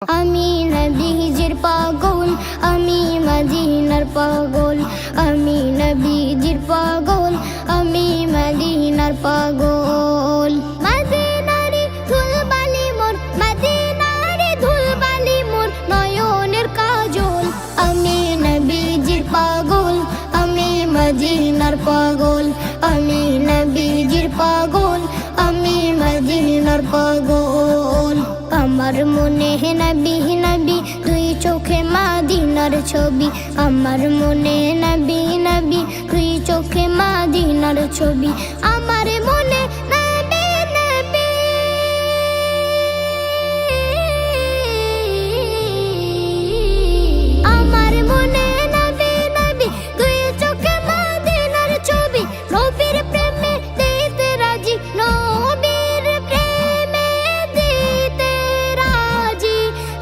আমি নবীজির পাগল, আমি মদিনার পাগল, আমি নবীজির পাগল, আমি মদিনার পাগল। মদিনারি ধুলবালি মোর, মদিনারি ধুলবালি মোর নয়নের কাজল। আমি নবীজির পাগল, আমি মদিনার পাগল, আমি নবীজির পাগল, আমি মদিনার পাগল। আমার মনে নবী নবী, দুই চোখে মদিনার ছবি। আমার মনে নবী নবী, দুই চোখে মদিনার ছবি। আমার মনে নবী নবী, আমার মনে নবী নবী, দুই চোখে মদিনার ছবি। নবীর প্রেমে দিতে রাজি, নবীর প্রেমে দিতে রাজি,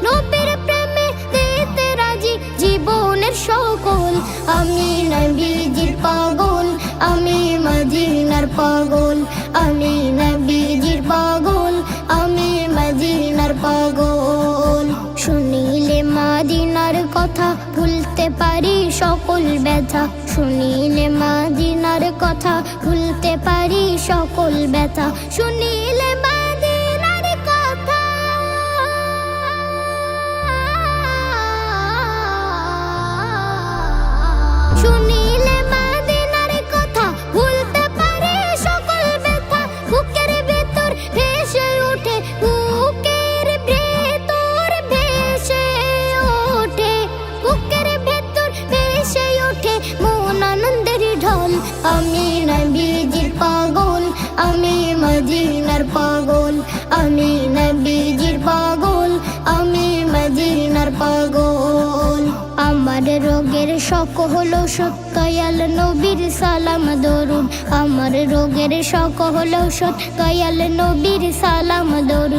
নবীর প্রেমে দিতে রাজি জীবনের সকল। আমি নবীজির পাগল, আমি মদিনার পাগল, আমি নবীজির পাগল, আমি মদিনার পাগল। শুনিলে মদিনার কথা ভুলতে পারি সকল ব্যথা, শুনিলে মদিনার কথা ভুলতে পারি সকল ব্যথা। শুনিলে মদিনার কথা, শুনিলে মদিনার কথা ভুলতে পারি সকল ব্যথা। বুকের ভেতর ভেসে ওঠে, বুকের ভেতর ভেসে ওঠে, বুকের ভেতর ভেসে ওঠে মন আনন্দের ঢল। আমি নবীজির পাগল, আমি মদিনার পাগল, আমি নবীজির পাগল, আমি মদিনার পাগল। আমার রোগের শখ হলো দয়াল নবীর সালাম দরুদ। আমার রোগের শখ হলো দয়াল নবীর সালাম দরুদ।